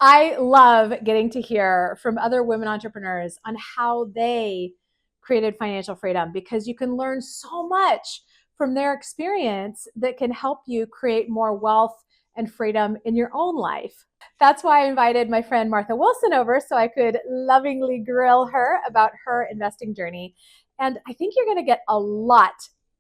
I love getting to hear from other women entrepreneurs on how they created financial freedom because you can learn so much from their experience that can help you create more wealth and freedom in your own life. That's why I invited my friend Martha Wilson over so I could lovingly grill her about her investing journey. And I think you're going to get a lot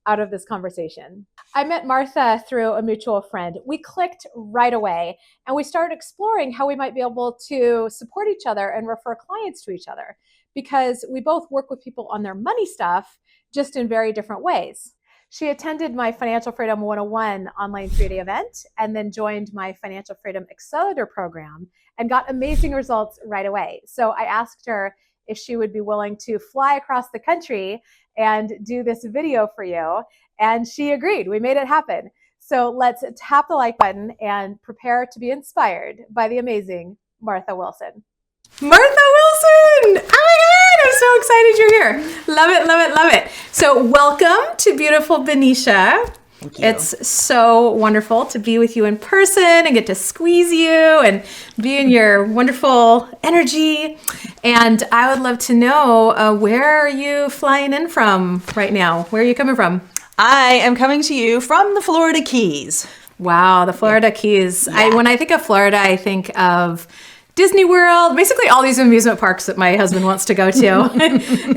out of this conversation. I met Martha through a mutual friend. We clicked right away and we started exploring how we might be able to support each other and refer clients to each other because we both work with people on their money stuff, just in very different ways. She attended my Financial Freedom 101 online 3-day event and then joined my Financial Freedom Accelerator program and got amazing results right away. So I asked her if she would be willing to fly across the country and do this video for you. And she agreed. We made it happen. So let's tap the like button and prepare to be inspired by the amazing Martha Wilson. Martha Wilson! Oh my God, I'm so excited you're here. Love it, love it, love it. So welcome to beautiful Benicia. Thank you. It's so wonderful to be with you in person and get to squeeze you and be in your wonderful energy. And I would love to know, where are you flying in from right now? Where are you coming from? I am coming to you from the Florida Keys. Wow, the Florida Keys. Yeah. When I think of Florida, I think of Disney World, basically all these amusement parks that my husband wants to go to,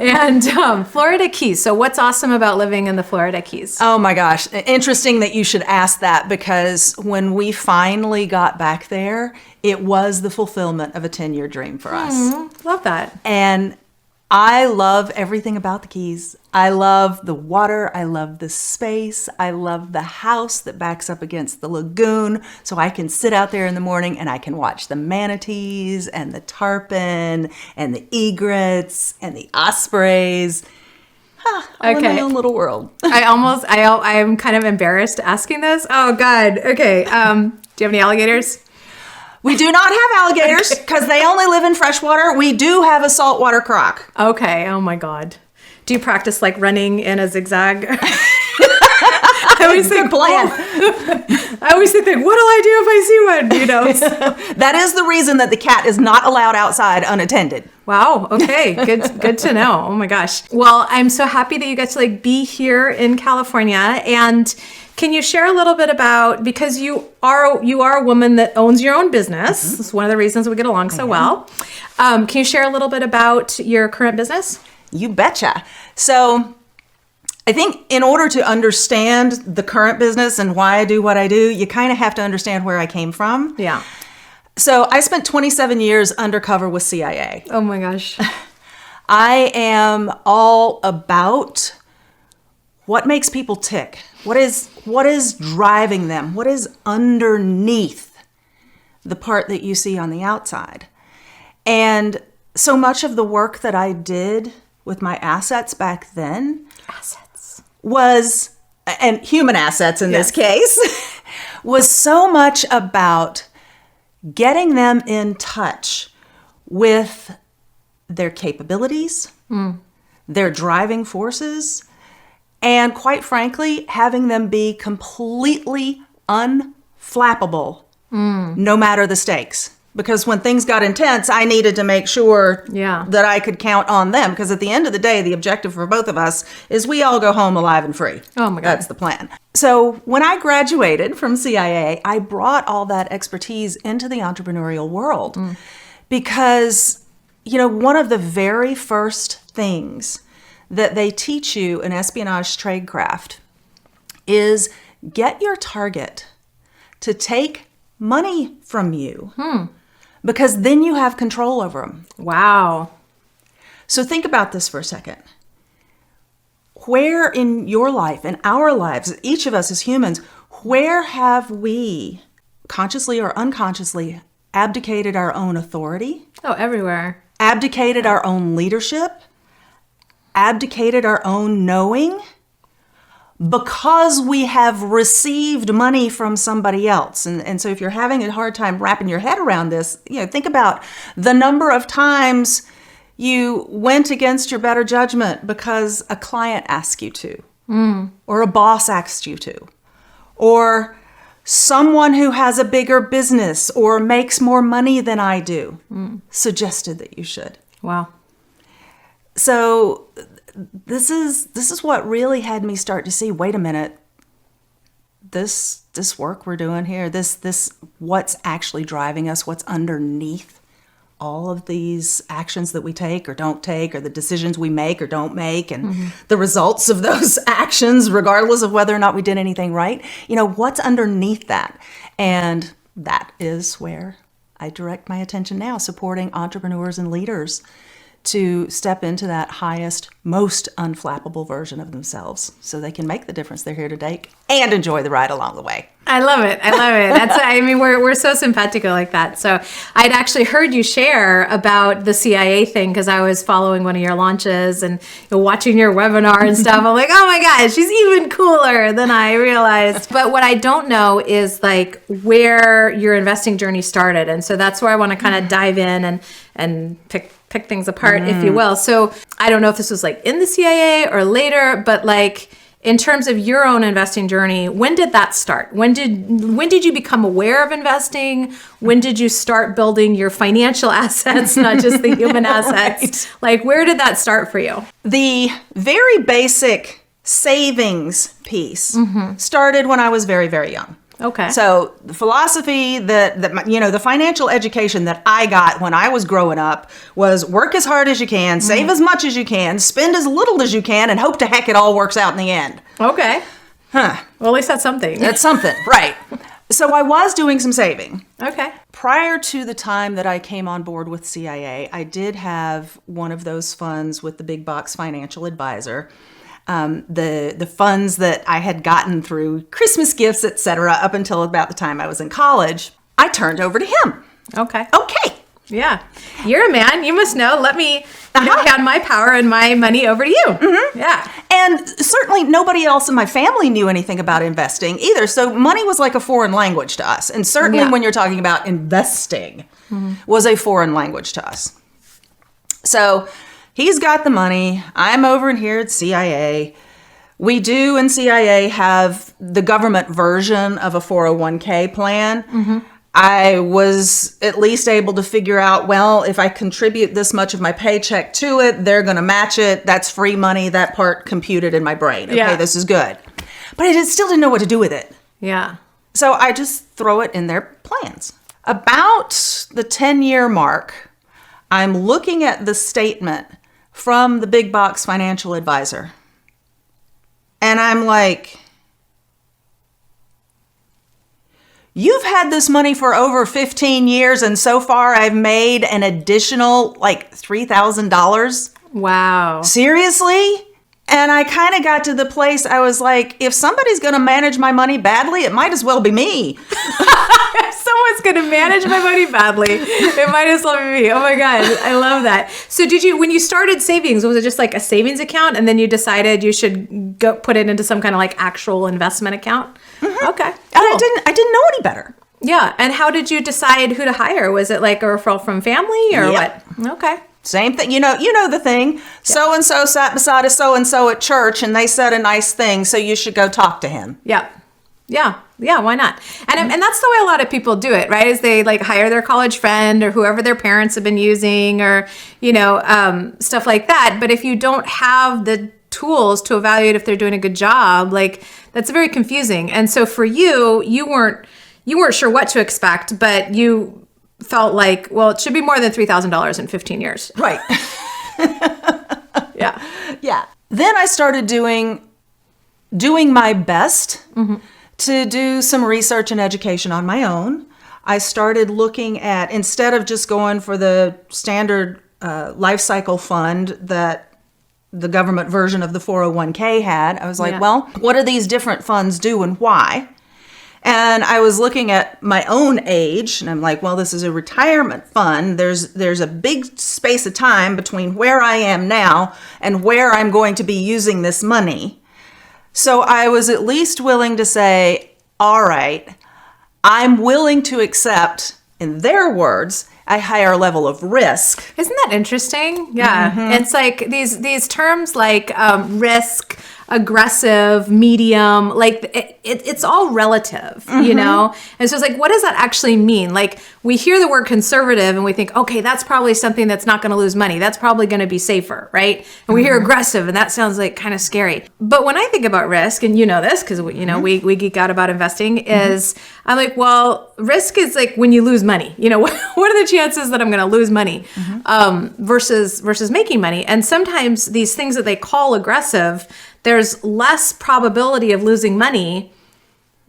and Florida Keys. So what's awesome about living in the Florida Keys? Oh my gosh. Interesting that you should ask that because when we finally got back there, it was the fulfillment of a 10-year dream for us. Love that. And I love everything about the Keys. I love the water. I love the space. I love the house that backs up against the lagoon. So I can sit out there in the morning and I can watch the manatees and the tarpon and the egrets and the ospreys. All in my own little world. I'm kind of embarrassed asking this. Oh God. Okay. Do you have any alligators? We do not have alligators because they only live in freshwater. We do have a saltwater croc. Okay. Oh my God. Do you practice like running in a zigzag? I always think, plan. I always think, what'll I do if I see one? You know. So. That is the reason that the cat is not allowed outside unattended. Wow. Okay. Good to know. Oh my gosh. Well, I'm so happy that you get to like be here in California. And can you share a little bit about, because you are a woman that owns your own business. Mm-hmm. This is one of the reasons we get along so well. Can you share a little bit about your current business? You betcha. So I think in order to understand the current business and why I do what I do, you kind of have to understand where I came from. Yeah. So I spent 27 years undercover with CIA. Oh my gosh. I am all about what makes people tick. What is driving them? What is underneath the part that you see on the outside? And so much of the work that I did with my assets back then was, and human assets in this case, was so much about getting them in touch with their capabilities, their driving forces, and quite frankly, having them be completely unflappable, no matter the stakes. Because when things got intense, I needed to make sure that I could count on them. Because at the end of the day, the objective for both of us is we all go home alive and free. Oh my God. That's the plan. So when I graduated from CIA, I brought all that expertise into the entrepreneurial world. Because, you know, one of the very first things that they teach you in espionage tradecraft is get your target to take money from you. Because then you have control over them. Wow. So think about this for a second. Where in your life, in our lives, each of us as humans, where have we, consciously or unconsciously, abdicated our own authority? Oh, everywhere. Abdicated our own leadership? Abdicated our own knowing? Because we have received money from somebody else. And so if you're having a hard time wrapping your head around this, you know, think about the number of times you went against your better judgment because a client asked you to, or a boss asked you to, or someone who has a bigger business or makes more money than I do suggested that you should. Wow. So this is what really had me start to see, wait a minute, this work we're doing here, this what's actually driving us, what's underneath all of these actions that we take or don't take, or the decisions we make or don't make, and the results of those actions, regardless of whether or not we did anything right. What's underneath that? And that is where I direct my attention now, supporting entrepreneurs and leaders to step into that highest, most unflappable version of themselves so they can make the difference they're here to take and enjoy the ride along the way. I love it. We're so simpatico like that. So I'd actually heard you share about the CIA thing because I was following one of your launches and watching your webinar and stuff. I'm like, oh my gosh, she's even cooler than I realized. But what I don't know is like where your investing journey started. And so that's where I want to kind of dive in and pick things apart, if you will. So I don't know if this was like in the CIA or later, but like in terms of your own investing journey, when did that start? When did you become aware of investing? When did you start building your financial assets, not just the human assets? Right. Like, where did that start for you? The very basic savings piece started when I was very, very young. Okay. So the philosophy that the financial education that I got when I was growing up was work as hard as you can, save as much as you can, spend as little as you can, and hope to heck it all works out in the end. Okay. Well, at least that's something. That's something, right. So I was doing some saving. Okay. Prior to the time that I came on board with CIA, I did have one of those funds with the big box financial advisor. The funds that I had gotten through Christmas gifts, etc., up until about the time I was in college, I turned over to him. Okay. Yeah. You're a man. You must know. Let me hand my power and my money over to you. Mm-hmm. Yeah. And certainly nobody else in my family knew anything about investing either. So money was like a foreign language to us. And certainly when you're talking about investing was a foreign language to us. So he's got the money. I'm over in here at CIA. We do in CIA have the government version of a 401k plan. I was at least able to figure out, well, if I contribute this much of my paycheck to it, they're going to match it. That's free money. That part computed in my brain. Okay, this is good. But I still didn't know what to do with it. Yeah. So I just throw it in their plans. About the 10-year mark, I'm looking at the statement from the big box financial advisor. And I'm like, you've had this money for over 15 years, and so far I've made an additional like $3,000. Wow. Seriously? And I kind of got to the place I was like, if somebody's going to manage my money badly, it might as well be me. If someone's going to manage my money badly, it might as well be me. Oh my God. I love that. So when you started savings, was it just like a savings account and then you decided you should go put it into some kind of like actual investment account? Okay. And I didn't know any better. Yeah. And how did you decide who to hire? Was it like a referral from family or what? Okay. Same thing. You know the thing. So-and-so sat beside a so-and-so at church and they said a nice thing, so you should go talk to him. Yeah. Why not? And that's the way a lot of people do it, right? Is they like hire their college friend or whoever their parents have been using or, stuff like that. But if you don't have the tools to evaluate if they're doing a good job, like that's very confusing. And so for you, you weren't sure what to expect, but you felt like, well, it should be more than $3,000 in 15 years. Right. Yeah. Then I started doing my best to do some research and education on my own. I started looking at, instead of just going for the standard life cycle fund that the government version of the 401k had, I was like, well, what do these different funds do and why? And I was looking at my own age, and I'm like, well, this is a retirement fund. There's a big space of time between where I am now and where I'm going to be using this money. So I was at least willing to say, all right, I'm willing to accept, in their words, a higher level of risk. Isn't that interesting? Yeah. It's like these terms like risk, aggressive, medium, like it's all relative, you know? And so it's like, what does that actually mean? Like we hear the word conservative and we think, okay, that's probably something that's not going to lose money. That's probably going to be safer, right? And we hear aggressive and that sounds like kind of scary. But when I think about risk, and you know this, because we geek out about investing, is I'm like, well, risk is like when you lose money, you know, what are the chances that I'm going to lose money versus making money? And sometimes these things that they call aggressive, there's less probability of losing money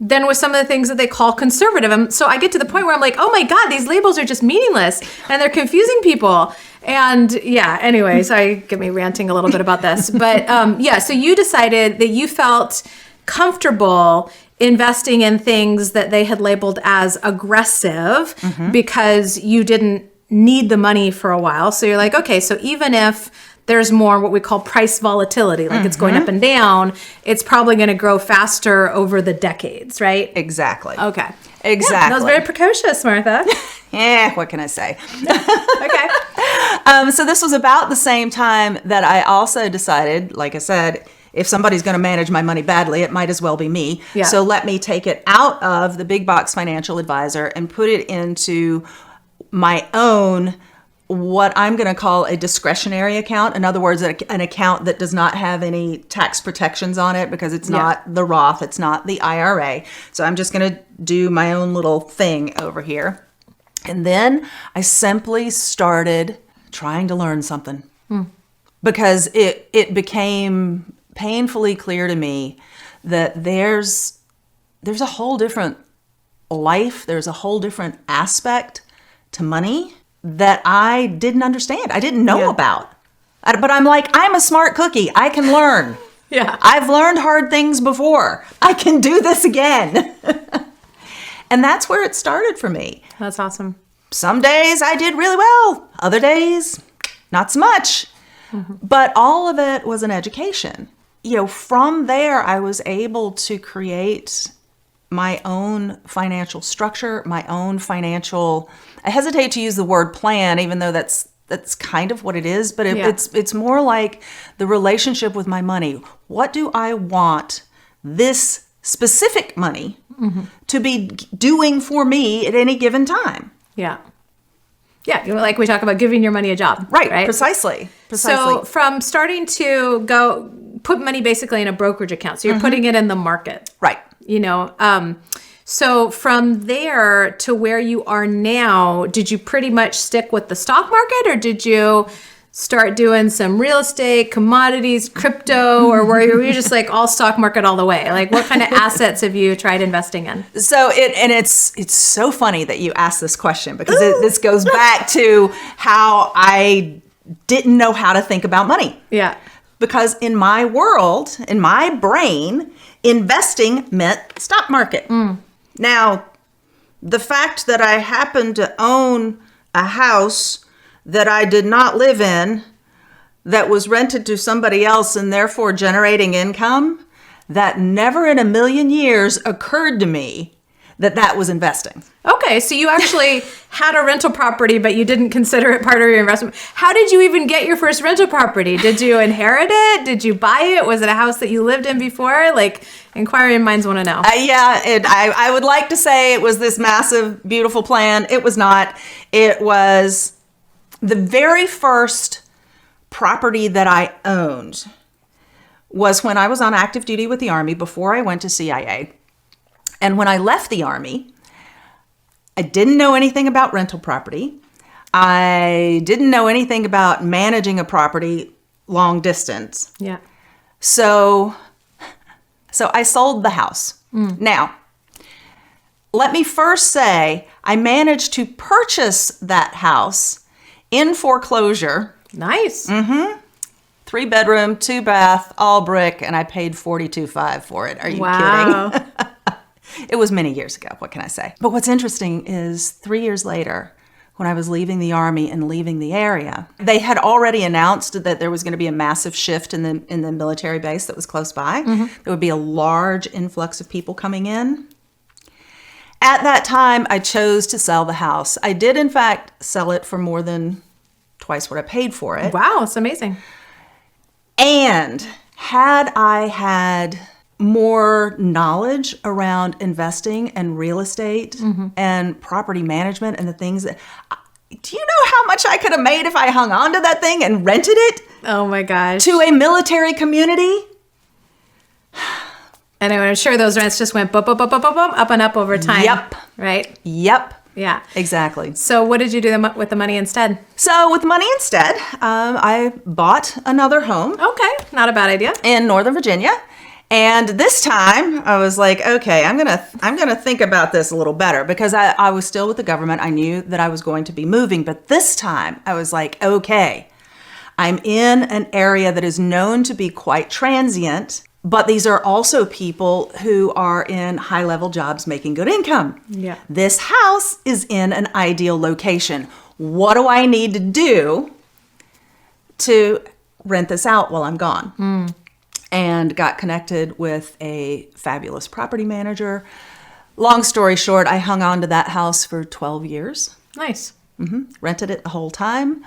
than with some of the things that they call conservative. So I get to the point where I'm like, oh my God, these labels are just meaningless and they're confusing people. And yeah, anyway, sorry, get me ranting a little bit about this. But yeah, so you decided that you felt comfortable investing in things that they had labeled as aggressive because you didn't need the money for a while. So you're like, okay, so even if there's more what we call price volatility, like it's going up and down, it's probably going to grow faster over the decades, right? Exactly. Okay. Exactly. Yeah, that was very precocious, Martha. Yeah, what can I say? Okay. So this was about the same time that I also decided, like I said, if somebody's going to manage my money badly, it might as well be me. Yeah. So let me take it out of the big box financial advisor and put it into my own, what I'm going to call a discretionary account. In other words, an account that does not have any tax protections on it because it's not the Roth, it's not the IRA. So I'm just going to do my own little thing over here. And then I simply started trying to learn something because it became painfully clear to me that there's a whole different life, there's a whole different aspect to money that I didn't understand. I didn't know about. But I'm like, I'm a smart cookie. I can learn. Yeah. I've learned hard things before. I can do this again. And that's where it started for me. That's awesome. Some days I did really well. Other days, not so much. But all of it was an education. You know, from there, I was able to create my own financial structure, my own financial, I hesitate to use the word plan, even though that's kind of what it is, but it's more like the relationship with my money. What do I want this specific money to be doing for me at any given time? Yeah. Yeah, you know, like we talk about giving your money a job. Right? Precisely. So from starting to go put money basically in a brokerage account, so you're putting it in the market. Right. You know, so from there to where you are now, did you pretty much stick with the stock market, or did you start doing some real estate, commodities, crypto, or were you just like all stock market all the way? Like what kind of assets have you tried investing in? So it's so funny that you asked this question because this goes back to how I didn't know how to think about money. Yeah. Because in my world, in my brain, investing meant stock market. Now, the fact that I happened to own a house that I did not live in, that was rented to somebody else and therefore generating income, that never in a million years occurred to me that was investing. Okay, so you actually had a rental property, but you didn't consider it part of your investment. How did you even get your first rental property? Did you inherit it? Did you buy it? Was it a house that you lived in before? Like, inquiring minds want to know. I would like to say it was this massive, beautiful plan. It was not. It was the very first property that I owned was when I was on active duty with the Army before I went to CIA. And when I left the Army, I didn't know anything about rental property. I didn't know anything about managing a property long distance. Yeah. So I sold the house. Now, let me first say I managed to purchase that house in foreclosure. Nice. 3-bedroom, 2-bath, all brick, and I paid $42,500 for it. Are you kidding? It was many years ago. What can I say? But what's interesting is 3 years later, when I was leaving the Army and leaving the area, they had already announced that there was going to be a massive shift in the military base that was close by. There would be a large influx of people coming in. At that time, I chose to sell the house. I did, in fact, sell it for more than twice what I paid for it. Wow, it's amazing. And had I had more knowledge around investing and real estate and property management and the things that, do you know how much I could have made if I hung on to that thing and rented it Oh my gosh. to a military community? And I'm sure those rents just went bump, bump, bump, bump, bump, up and up over time. Yep. Right? Yep. Yeah. Exactly. So what did you do with the money instead? So with money instead, I bought another home Okay. Not a bad idea. in Northern Virginia. And this time I was like, okay, I'm gonna think about this a little better, because I was still with the government. I knew that I was going to be moving, but this time I was like, okay, I'm in an area that is known to be quite transient, but these are also people who are in high-level jobs making good income. Yeah. This house is in an ideal location. What do I need to do to rent this out while I'm gone? And got connected with a fabulous property manager. Long story short, I hung on to that house for 12 years. Nice. Rented it the whole time.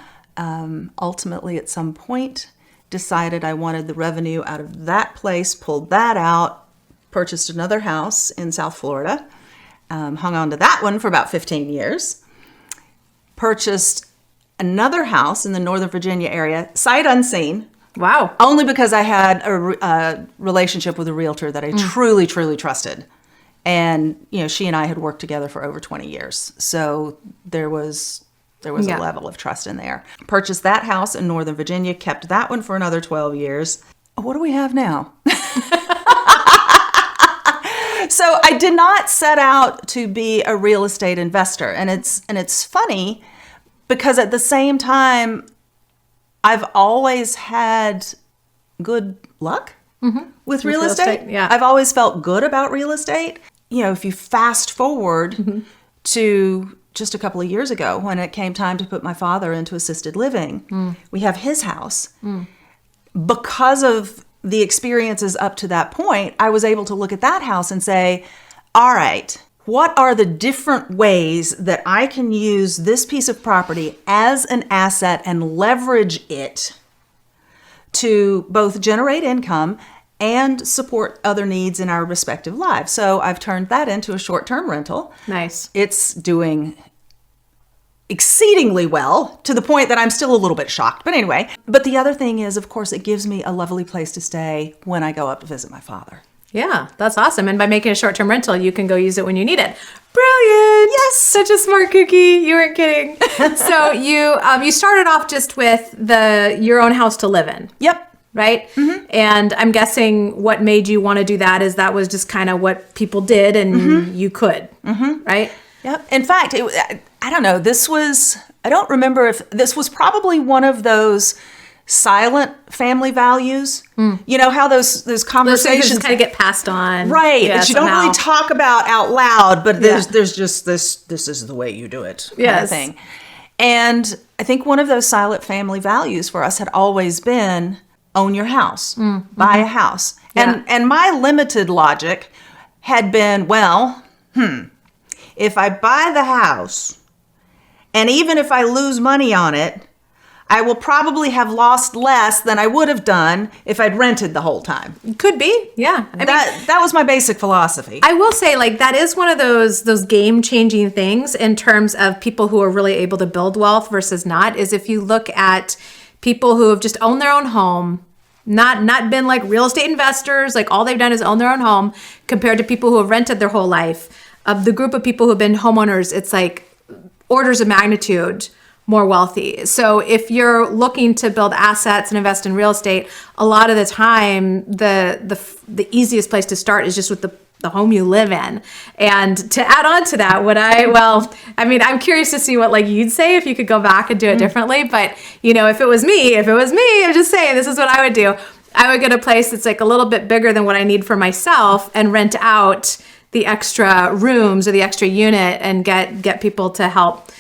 Ultimately, at some point, decided I wanted the revenue out of that place, pulled that out, purchased another house in South Florida, hung on to that one for about 15 years, purchased another house in the Northern Virginia area, sight unseen, Wow. only because I had a relationship with a realtor that I truly, truly trusted. And, she and I had worked together for over 20 years. So there was a level of trust in there. Purchased that house in Northern Virginia, kept that one for another 12 years. What do we have now? So I did not set out to be a real estate investor. And it's funny because at the same time, I've always had good luck with real estate. Yeah. I've always felt good about real estate. If you fast forward to just a couple of years ago when it came time to put my father into assisted living, we have his house. Because of the experiences up to that point, I was able to look at that house and say, all right, what are the different ways that I can use this piece of property as an asset and leverage it to both generate income and support other needs in our respective lives? So I've turned that into a short-term rental. Nice. It's doing exceedingly well, to the point that I'm still a little bit shocked. But anyway, but the other thing is, of course, it gives me a lovely place to stay when I go up to visit my father. Yeah, that's awesome. And by making a short-term rental, you can go use it when you need it. Brilliant. Yes. Such a smart cookie. You weren't kidding. So you started off just with your own house to live in. Yep. Right? And I'm guessing what made you want to do that is that was just kind of what people did and you could, right? Yep. In fact, I don't know, I don't remember if this was probably one of those silent family values. You know how those conversations just kind of get passed on. Right. Yeah, that you don't really talk about out loud, but there's just this is the way you do it kind of thing. And I think one of those silent family values for us had always been own your house, buy a house. Yeah. And my limited logic had been, if I buy the house, and even if I lose money on it, I will probably have lost less than I would have done if I'd rented the whole time. Could be, yeah. I mean, that was my basic philosophy. I will say, that is one of those game-changing things in terms of people who are really able to build wealth versus not, is if you look at people who have just owned their own home, not been like real estate investors, all they've done is own their own home, compared to people who have rented their whole life. Of the group of people who have been homeowners, it's orders of magnitude more wealthy. So if you're looking to build assets and invest in real estate, a lot of the time, the easiest place to start is just with the home you live in. And to add on to that, I'm curious to see what you'd say if you could go back and do it differently. But if it was me, I'm just saying, this is what I would do. I would get a place that's a little bit bigger than what I need for myself and rent out the extra rooms or the extra unit and get people to help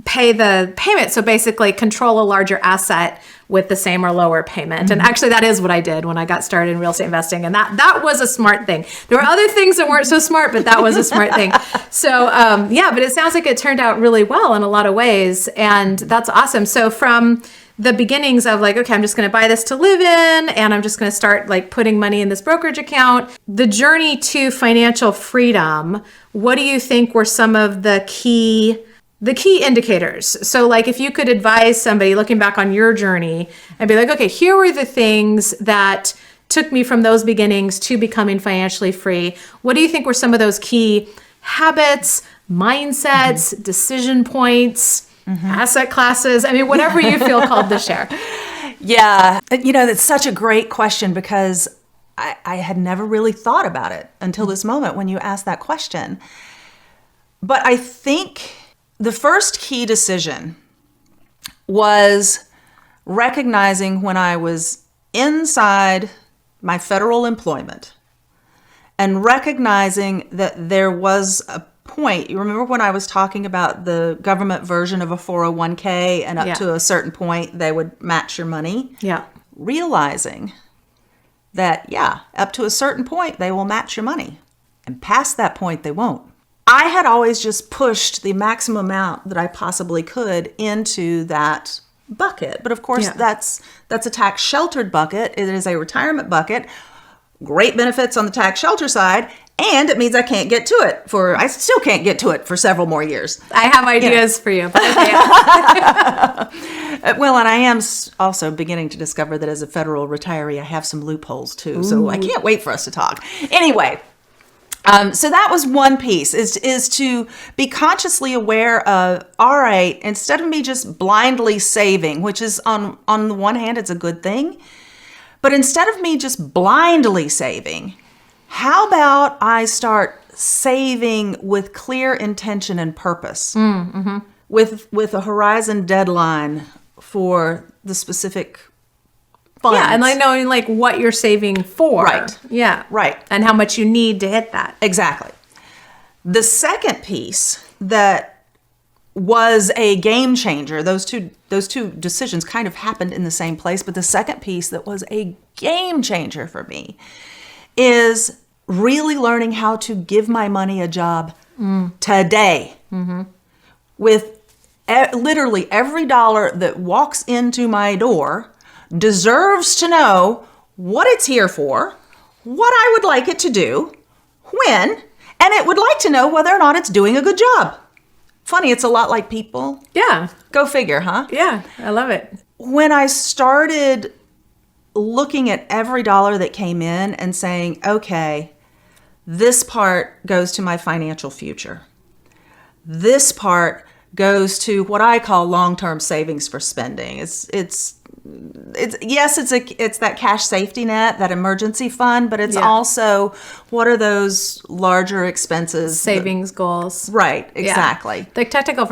pay the payment. So basically control a larger asset with the same or lower payment. And actually that is what I did when I got started in real estate investing. And that was a smart thing. There were other things that weren't so smart, but that was a smart thing. So but it sounds like it turned out really well in a lot of ways. And that's awesome. So from the beginnings of like, okay, I'm just going to buy this to live in, and I'm just going to start like putting money in this brokerage account. The journey to financial freedom, what do you think were some of the key indicators? So like if you could advise somebody looking back on your journey and be like, okay, here were the things that took me from those beginnings to becoming financially free. What do you think were some of those key habits, mindsets, decision points, asset classes? I mean, whatever you feel called to share. Yeah. That's such a great question because I had never really thought about it until this moment when you asked that question. But I think the first key decision was recognizing when I was inside my federal employment and recognizing that there was a point. You remember when I was talking about the government version of a 401k and up to a certain point they would match your money? Yeah. Realizing that, up to a certain point they will match your money. And past that point they won't. I had always just pushed the maximum amount that I possibly could into that bucket. But of course, that's a tax sheltered bucket. It is a retirement bucket. Great benefits on the tax shelter side. And it means I still can't get to it for several more years. I have ideas for you. But okay. Well, and I am also beginning to discover that as a federal retiree, I have some loopholes too. Ooh. So I can't wait for us to talk. Anyway. So that was one piece, is to be consciously aware of, all right, instead of me just blindly saving, which is on the one hand, it's a good thing, but instead of me just blindly saving, how about I start saving with clear intention and purpose, with a horizon deadline for the specific funds. Yeah, and like knowing like what you're saving for. Right. Yeah. Right. And how much you need to hit that. Exactly. The second piece that was a game changer, those two decisions kind of happened in the same place, but the second piece that was a game changer for me is really learning how to give my money a job today. With literally every dollar that walks into my door deserves to know what it's here for, what I would like it to do, when, and it would like to know whether or not it's doing a good job. Funny, it's a lot like people. Yeah. Go figure, huh? Yeah, I love it. When I started looking at every dollar that came in and saying, okay, this part goes to my financial future. This part goes to what I call long-term savings for spending. It's that cash safety net, that emergency fund, but it's also what are those larger expenses? Savings goals. Right, exactly. Yeah. The technical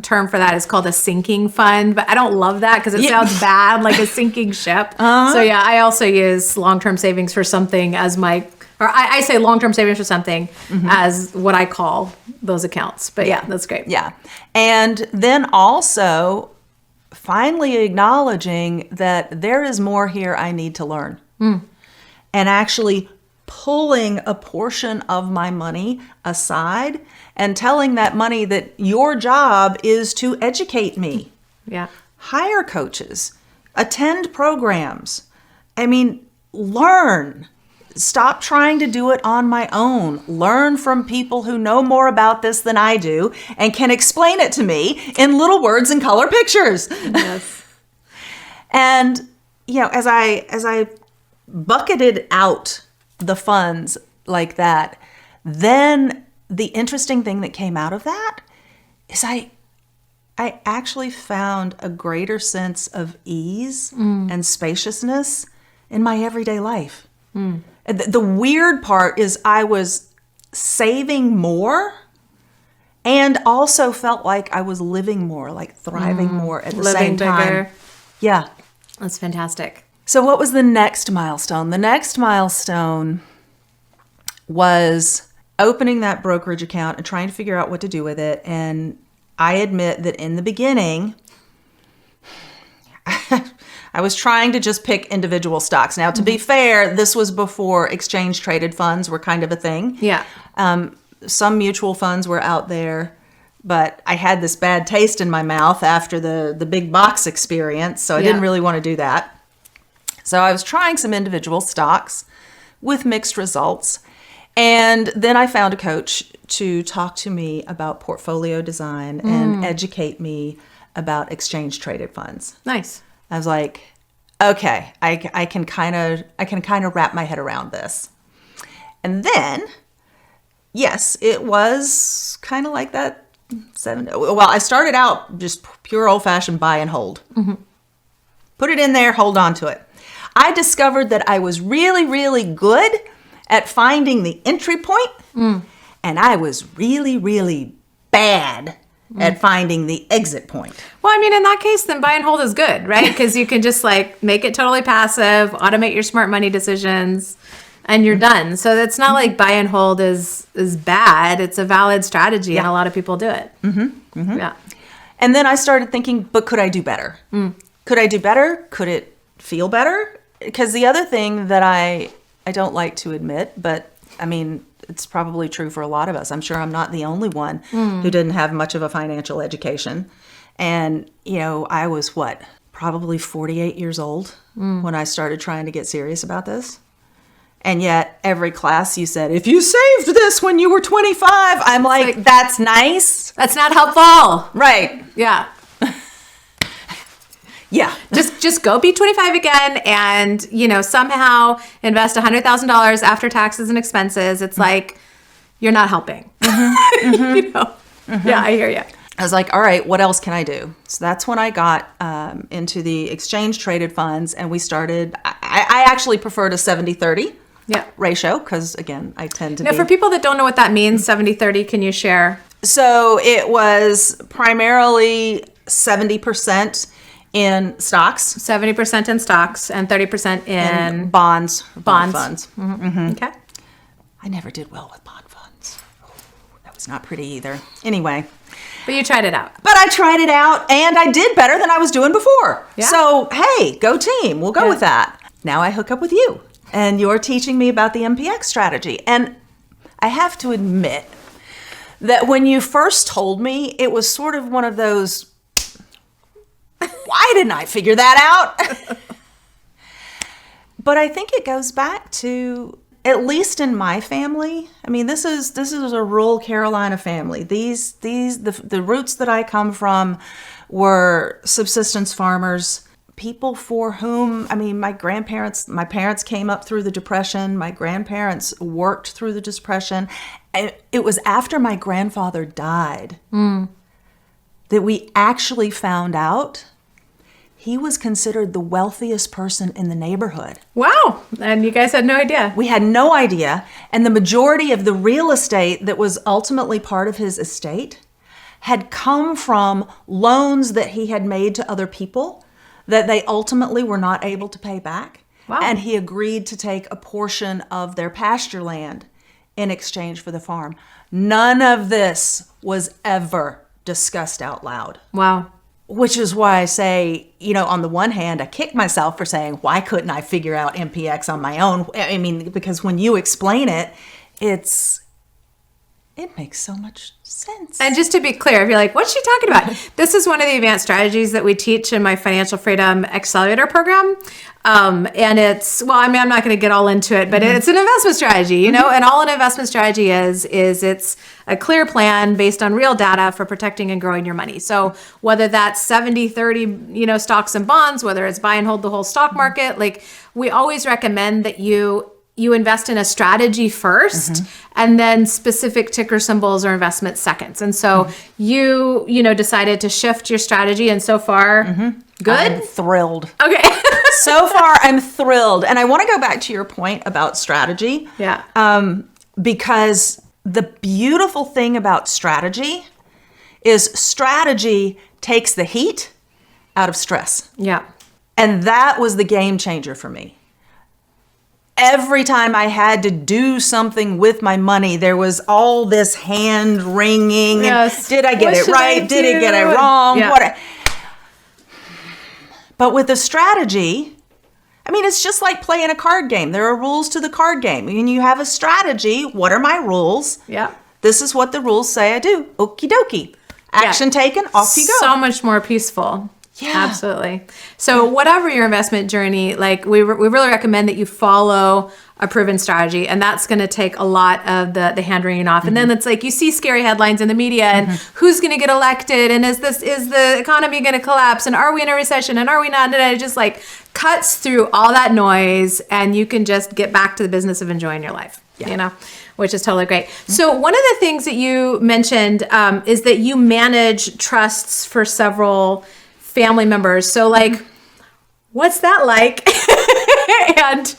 term for that is called a sinking fund, but I don't love that because it sounds bad, like a sinking ship. So yeah, I also use long-term savings for something as I say long-term savings for something as what I call those accounts. But yeah, that's great. Yeah. And then also finally acknowledging that there is more here I need to learn. And actually pulling a portion of my money aside and telling that money that your job is to educate me. Yeah. Hire coaches, attend programs. I mean, learn. Stop trying to do it on my own. Learn from people who know more about this than I do and can explain it to me in little words and color pictures. Yes. And, as I bucketed out the funds like that, then the interesting thing that came out of that is I actually found a greater sense of ease and spaciousness in my everyday life. The weird part is I was saving more and also felt like I was living more, like thriving more at the same time. Bigger. Yeah. That's fantastic. So what was the next milestone? The next milestone was opening that brokerage account and trying to figure out what to do with it. And I admit that in the beginning, I was trying to just pick individual stocks. Now, to be fair, this was before exchange-traded funds were kind of a thing. Yeah. Some mutual funds were out there. But I had this bad taste in my mouth after the big box experience, so I didn't really want to do that. So I was trying some individual stocks with mixed results. And then I found a coach to talk to me about portfolio design and educate me about exchange traded funds. Nice. I was like, okay, I can kind of wrap my head around this. And then, yes, it was kind of like that. Well, I started out just pure old-fashioned buy and hold. Put it in there, hold on to it. I discovered that I was really, really good at finding the entry point, and I was really, really bad at finding the exit point. Well, I mean, in that case, then buy and hold is good, right? Because you can just like make it totally passive, automate your smart money decisions, and you're done. So it's not like buy and hold is bad. It's a valid strategy, and a lot of people do it. Yeah. And then I started thinking, but could I do better? Could I do better? Could it feel better? Because the other thing that I don't like to admit, but I mean, it's probably true for a lot of us. I'm sure I'm not the only one who didn't have much of a financial education. And, you know, I was probably 48 years old when I started trying to get serious about this. And yet every class you said, if you saved this when you were 25, I'm like, that's nice. That's not helpful. Right. Yeah. Yeah. Just go be 25 again and, you know, somehow invest $100,000 after taxes and expenses. It's like, you're not helping. You know? Yeah, I hear you. I was like, all right, what else can I do? So that's when I got into the exchange traded funds, and we started, I actually preferred a 70-30 ratio because, again, I tend to Now, for people that don't know what that means, 70-30, can you share? So it was primarily 70% in stocks. 70% in stocks and 30% in bonds. Bonds. Funds. Okay. I never did well with bond funds. That was not pretty either. Anyway. But you tried it out. But I tried it out, and I did better than I was doing before. Yeah. So, hey, go team. We'll go with that. Now I hook up with you, and you're teaching me about the MPX strategy. And I have to admit that when you first told me, it was sort of one of those, why didn't I figure that out? But I think it goes back to, at least in my family, I mean, this is a rural Carolina family. The roots that I come from were subsistence farmers, people for whom, I mean, my parents came up through the Depression. My grandparents worked through the Depression. It was after my grandfather died that we actually found out he was considered the wealthiest person in the neighborhood. Wow. And you guys had no idea. We had no idea. And the majority of the real estate that was ultimately part of his estate had come from loans that he had made to other people that they ultimately were not able to pay back. Wow. And he agreed to take a portion of their pasture land in exchange for the farm. None of this was ever discussed out loud. Wow. Which is why I say, you know, on the one hand, I kick myself for saying, why couldn't I figure out MPX on my own? I mean, because when you explain it, it makes so much sense. And just to be clear, if you're like, what's she talking about? This is one of the advanced strategies that we teach in my Financial Freedom Accelerator program. And it's, well, I mean, I'm not going to get all into it, but it's an investment strategy, you know, and all an investment strategy is it's a clear plan based on real data for protecting and growing your money. So whether that's 70-30, you know, stocks and bonds, whether it's buy and hold the whole stock market, like we always recommend that you invest in a strategy first and then specific ticker symbols or investments seconds. And so you decided to shift your strategy, and so far, good? I'm thrilled. Okay. So far, I'm thrilled. And I want to go back to your point about strategy. Yeah. Because the beautiful thing about strategy is strategy takes the heat out of stress. Yeah. And that was the game changer for me. Every time I had to do something with my money, there was all this hand wringing. Yes. Did I get it right? Did I get it wrong? Yeah. But with a strategy, I mean, it's just like playing a card game. There are rules to the card game. When you have a strategy, what are my rules? Yeah. This is what the rules say I do. Okie dokie. Action taken, off you go. So much more peaceful. Yeah. Absolutely. So whatever your investment journey, like we really recommend that you follow a proven strategy, and that's going to take a lot of the hand wringing off. And then it's like you see scary headlines in the media, and who's going to get elected, and is the economy going to collapse, and are we in a recession, and are we not? And it just like cuts through all that noise, and you can just get back to the business of enjoying your life. Yeah. You know, which is totally great. So one of the things that you mentioned is that you manage trusts for several family members. So like, what's that like? and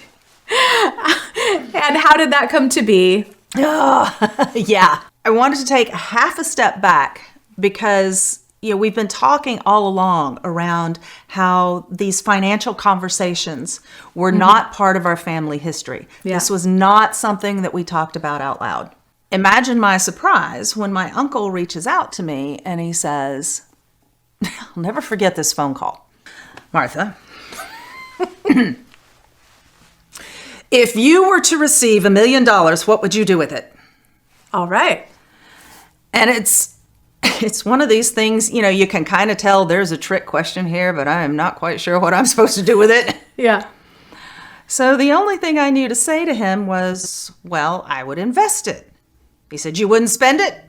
how did that come to be? Oh, yeah. I wanted to take half a step back because we've been talking all along around how these financial conversations were not part of our family history. Yeah. This was not something that we talked about out loud. Imagine my surprise when my uncle reaches out to me and he says, I'll never forget this phone call. Martha, if you were to receive $1 million, what would you do with it? All right. And it's one of these things, you can kind of tell there's a trick question here, but I am not quite sure what I'm supposed to do with it. Yeah. So the only thing I knew to say to him was, well, I would invest it. He said, you wouldn't spend it?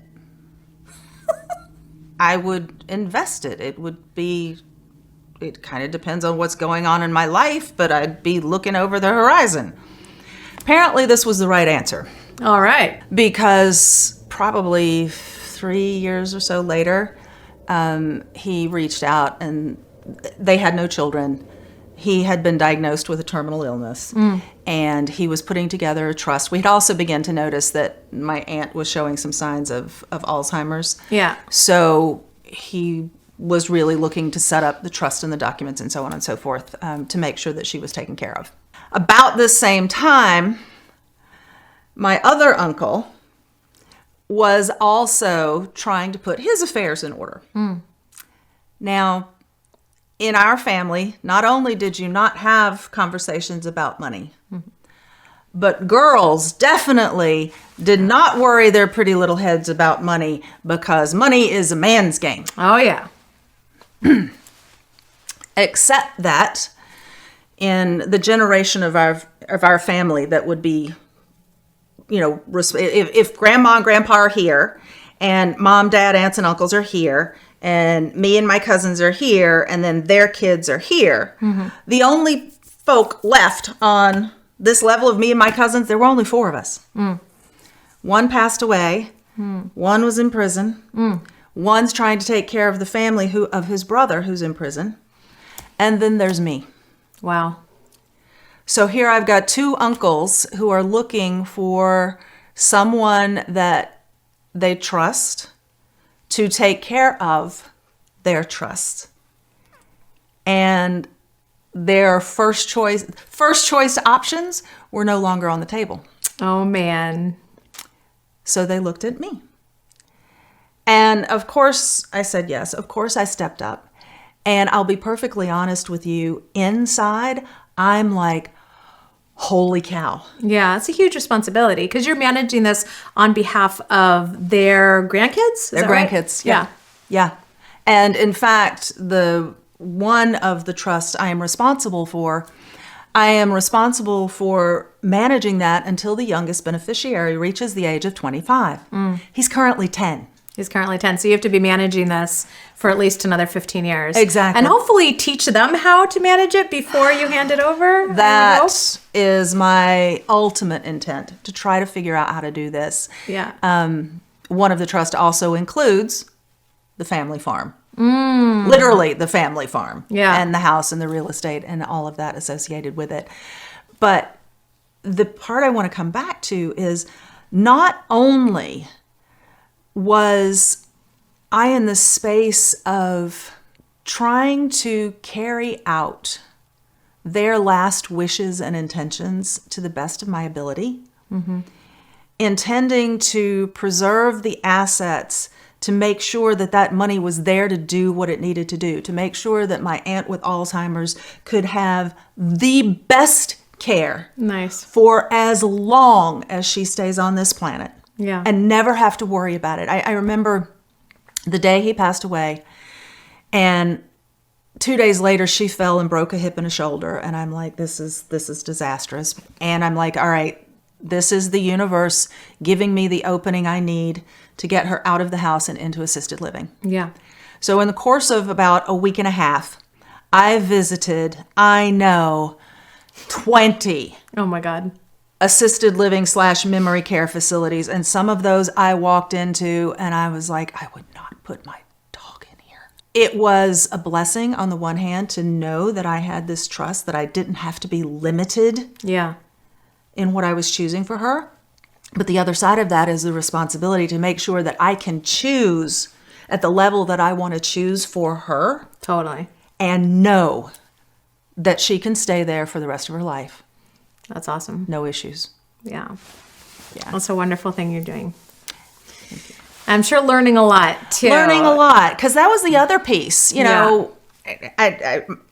I would invest it. It kind of depends on what's going on in my life, but I'd be looking over the horizon. Apparently this was the right answer. All right. Because probably 3 years or so later, he reached out and they had no children. He had been diagnosed with a terminal illness and he was putting together a trust. We had also begun to notice that my aunt was showing some signs of Alzheimer's. Yeah. So he was really looking to set up the trust and the documents and so on and so forth to make sure that she was taken care of. About this same time, my other uncle was also trying to put his affairs in order. Now, in our family, not only did you not have conversations about money, but girls definitely did not worry their pretty little heads about money because money is a man's game. Oh, yeah. Except that in the generation of our family that would be, if grandma and grandpa are here and mom, dad, aunts, and uncles are here, and me and my cousins are here, and then their kids are here. The only folk left on this level of me and my cousins, there were only 4 of us. One passed away. One was in prison. One's trying to take care of the family of his brother who's in prison. And then there's me. Wow. So here I've got 2 uncles who are looking for someone that they trust to take care of their trust. And their first choice options were no longer on the table. Oh, man. So they looked at me. And of course I said yes. Of course I stepped up. And I'll be perfectly honest with you, inside I'm like, holy cow. Yeah, it's a huge responsibility because you're managing this on behalf of their grandkids? Their grandkids, right? Yeah. And in fact, the one of the trusts I am responsible for managing that until the youngest beneficiary reaches the age of 25. He's currently 10. He's currently 10. So you have to be managing this for at least another 15 years. Exactly. And hopefully teach them how to manage it before you hand it over. That is my ultimate intent, to try to figure out how to do this. Yeah. One of the trusts also includes the family farm. Literally the family farm. Yeah. And the house and the real estate and all of that associated with it. But the part I want to come back to is not only was I in the space of trying to carry out their last wishes and intentions to the best of my ability, intending to preserve the assets to make sure that that money was there to do what it needed to do, to make sure that my aunt with Alzheimer's could have the best care for as long as she stays on this planet. Yeah. And never have to worry about it. I remember the day he passed away. And 2 days later, she fell and broke a hip and a shoulder. And I'm like, this is disastrous. And I'm like, all right, this is the universe giving me the opening I need to get her out of the house and into assisted living. Yeah. So in the course of about a week and a half, I visited, 20 Oh my God. assisted living / memory care facilities. And some of those I walked into and I was like, I would not put my dog in here. It was a blessing on the one hand to know that I had this trust, that I didn't have to be limited Yeah. in what I was choosing for her. But the other side of that is the responsibility to make sure that I can choose at the level that I want to choose for her. Totally. And know that she can stay there for the rest of her life. That's awesome. No issues. Yeah. Yeah. That's a wonderful thing you're doing. I'm sure learning a lot too. Learning a lot, because that was the other piece. You know,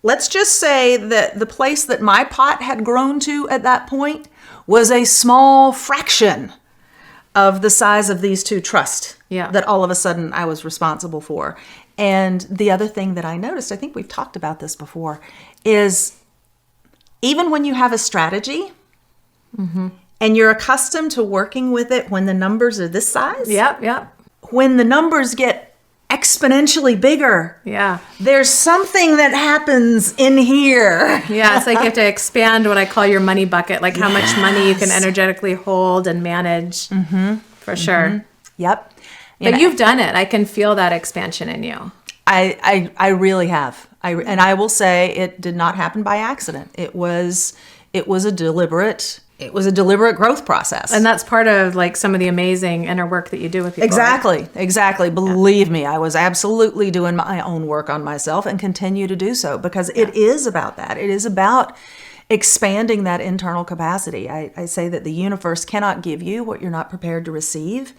let's just say that the place that my pot had grown to at that point was a small fraction of the size of these two trusts that all of a sudden I was responsible for. And the other thing that I noticed, I think we've talked about this before, is even when you have a strategy and you're accustomed to working with it when the numbers are this size, when the numbers get exponentially bigger, there's something that happens in here. Yeah, it's like you have to expand what I call your money bucket, like how much money you can energetically hold and manage, for sure. Yep. But you've done it. I can feel that expansion in you. I really have. And I will say it did not happen by accident. It was a deliberate growth process. And that's part of like some of the amazing inner work that you do with people. Exactly. Believe me, I was absolutely doing my own work on myself and continue to do so, because it is about that. It is about expanding that internal capacity. I say that the universe cannot give you what you're not prepared to receive,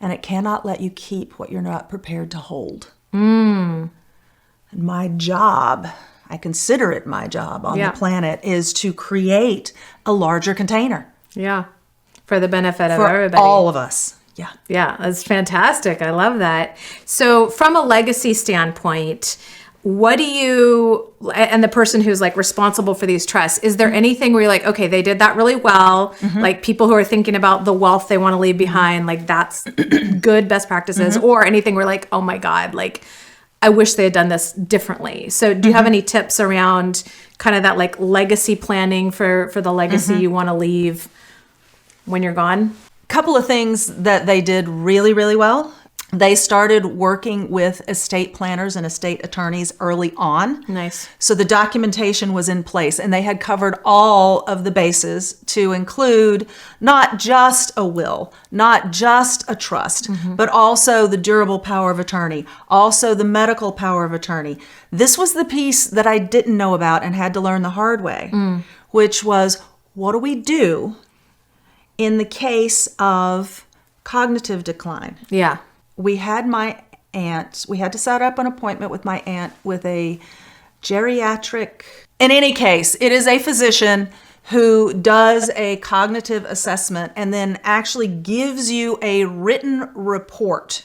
and it cannot let you keep what you're not prepared to hold. And my job, I consider it my job on the planet, is to create a larger container. Yeah. For the benefit of for everybody. all of us. Yeah. Yeah, that's fantastic. I love that. So from a legacy standpoint, what do you, and the person who's like responsible for these trusts, is there anything where you're like, okay, they did that really well. Like people who are thinking about the wealth they want to leave behind, like that's good best practices, or anything where like, oh my God, like I wish they had done this differently. So do you have any tips around kind of that like legacy planning for the legacy you want to leave when you're gone? Couple of things that they did really, really well. They started working with estate planners and estate attorneys early on. Nice. So the documentation was in place, and they had covered all of the bases to include not just a will, not just a trust, but also the durable power of attorney, also the medical power of attorney. This was the piece that I didn't know about and had to learn the hard way, which was, what do we do in the case of cognitive decline? Yeah. We had my aunt, we had to set up an appointment with my aunt with a geriatric. In any case, it is a physician who does a cognitive assessment and then actually gives you a written report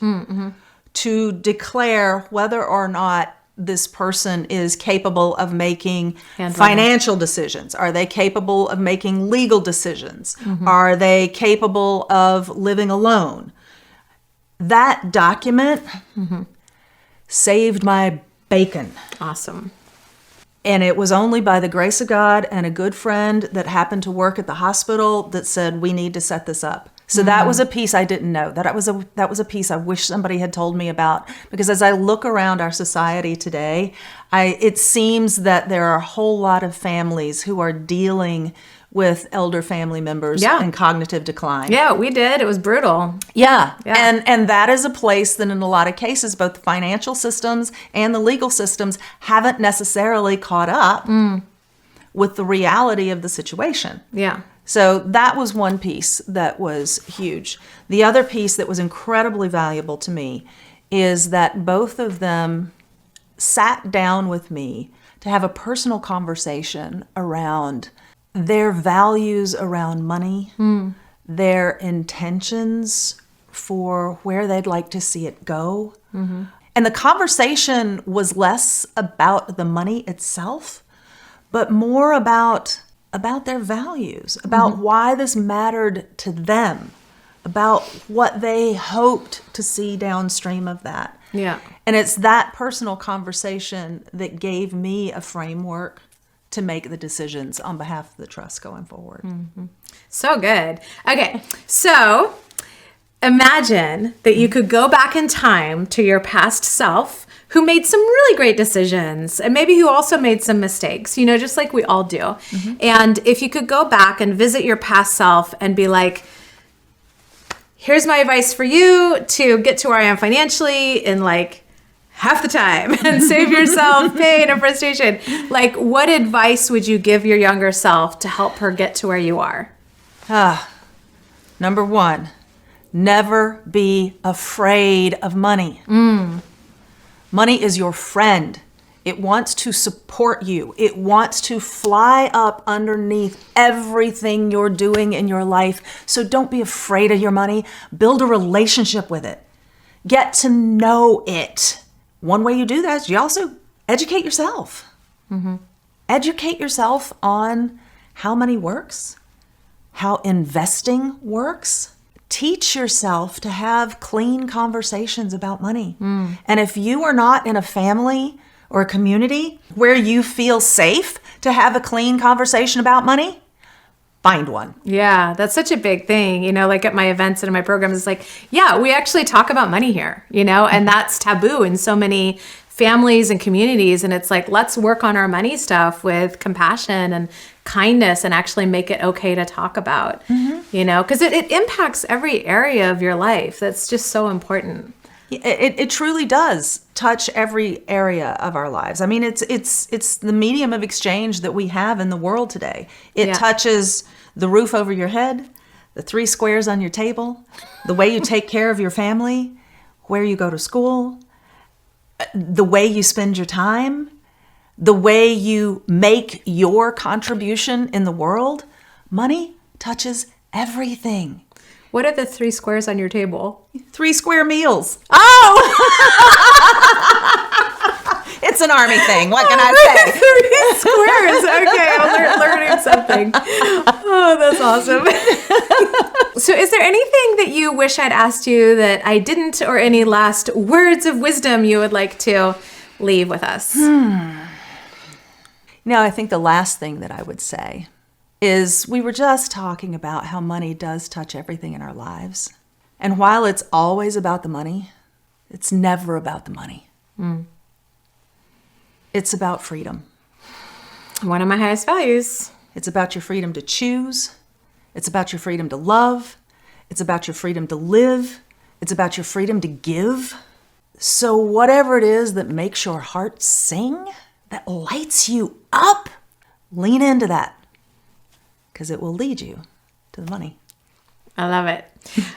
to declare whether or not this person is capable of making financial decisions. Are they capable of making legal decisions? Are they capable of living alone? That document saved my bacon. Awesome. And it was only by the grace of God and a good friend that happened to work at the hospital that said, we need to set this up. So that was a piece I didn't know. That was a piece I wish somebody had told me about. Because as I look around our society today, it seems that there are a whole lot of families who are dealing with elder family members and cognitive decline. Yeah, we did. It was brutal. Yeah. And that is a place that in a lot of cases, both the financial systems and the legal systems haven't necessarily caught up with the reality of the situation. Yeah. So that was one piece that was huge. The other piece that was incredibly valuable to me is that both of them sat down with me to have a personal conversation around their values around money, their intentions for where they'd like to see it go, And the conversation was less about the money itself, but more about their values, about why this mattered to them, about what they hoped to see downstream of that. Yeah. And it's that personal conversation that gave me a framework to make the decisions on behalf of the trust going forward. So good. Okay, so imagine that you could go back in time to your past self who made some really great decisions and maybe who also made some mistakes, just like we all do. And if you could go back and visit your past self and be like, here's my advice for you to get to where I am financially in like half the time and save yourself pain and frustration. Like, what advice would you give your younger self to help her get to where you are? Number one, never be afraid of money. Money is your friend. It wants to support you. It wants to fly up underneath everything you're doing in your life. So don't be afraid of your money. Build a relationship with it. Get to know it. One way you do that is you also educate yourself. Educate yourself on how money works, how investing works. Teach yourself to have clean conversations about money. And if you are not in a family or a community where you feel safe to have a clean conversation about money, find one. Yeah, that's such a big thing. Like at my events and in my programs, it's like, yeah, we actually talk about money here, and that's taboo in so many families and communities. And it's like, let's work on our money stuff with compassion and kindness and actually make it okay to talk about, because it impacts every area of your life. That's just so important. It truly does touch every area of our lives. I mean, it's the medium of exchange that we have in the world today. It touches the roof over your head, the 3 squares on your table, the way you take care of your family, where you go to school, the way you spend your time, the way you make your contribution in the world. Money touches everything. What are the 3 squares on your table? 3 square meals. Oh! It's an Army thing. What can I say? 3 squares. Okay, I'm learning something. Oh, that's awesome. So is there anything that you wish I'd asked you that I didn't, or any last words of wisdom you would like to leave with us? I think the last thing that I would say is we were just talking about how money does touch everything in our lives. And while it's always about the money, it's never about the money. It's about freedom. One of my highest values. It's about your freedom to choose. It's about your freedom to love. It's about your freedom to live. It's about your freedom to give. So whatever it is that makes your heart sing, that lights you up, lean into that, because it will lead you to the money. I love it.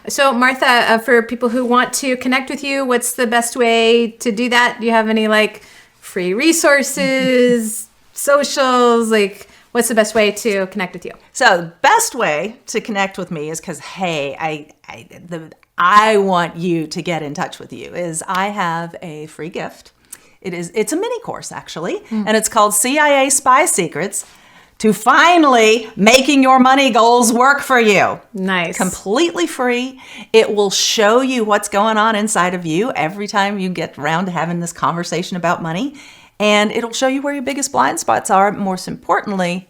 So Martha, for people who want to connect with you, what's the best way to do that? Do you have any free resources, socials? What's the best way to connect with you? So the best way to connect with me is because, hey, I want you to get in touch with you, is I have a free gift. It's a mini course, actually, and it's called CIA Spy Secrets to finally making your money goals work for you. Nice. Completely free. It will show you what's going on inside of you every time you get around to having this conversation about money. And it'll show you where your biggest blind spots are. Most importantly,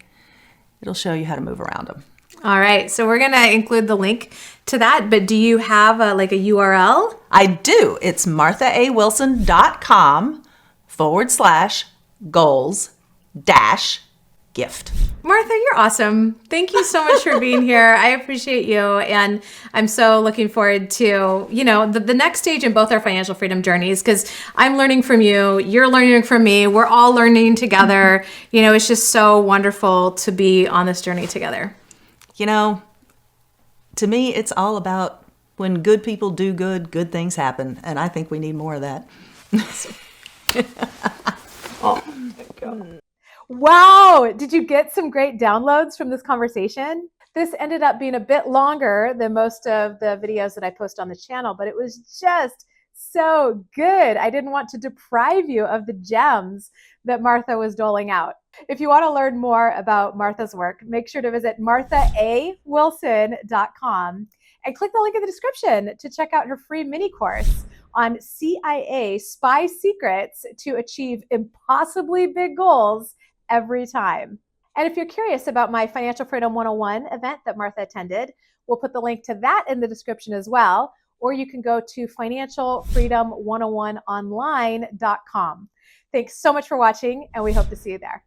it'll show you how to move around them. All right. So we're going to include the link to that. But do you have a URL? I do. It's marthaawilson.com/goals-gift. Martha, you're awesome. Thank you so much for being here. I appreciate you. And I'm so looking forward to, the next stage in both our financial freedom journeys, because I'm learning from you. You're learning from me. We're all learning together. It's just so wonderful to be on this journey together. To me, it's all about when good people do good, good things happen. And I think we need more of that. Oh, my God. Wow. Did you get some great downloads from this conversation? This ended up being a bit longer than most of the videos that I post on the channel, but it was just so good. I didn't want to deprive you of the gems that Martha was doling out. If you want to learn more about Martha's work, make sure to visit marthaawilson.com and click the link in the description to check out her free mini course on CIA spy secrets to achieve impossibly big goals every time. And if you're curious about my Financial Freedom 101 event that Martha attended, we'll put the link to that in the description as well. Or you can go to financialfreedom101online.com. Thanks so much for watching, and we hope to see you there.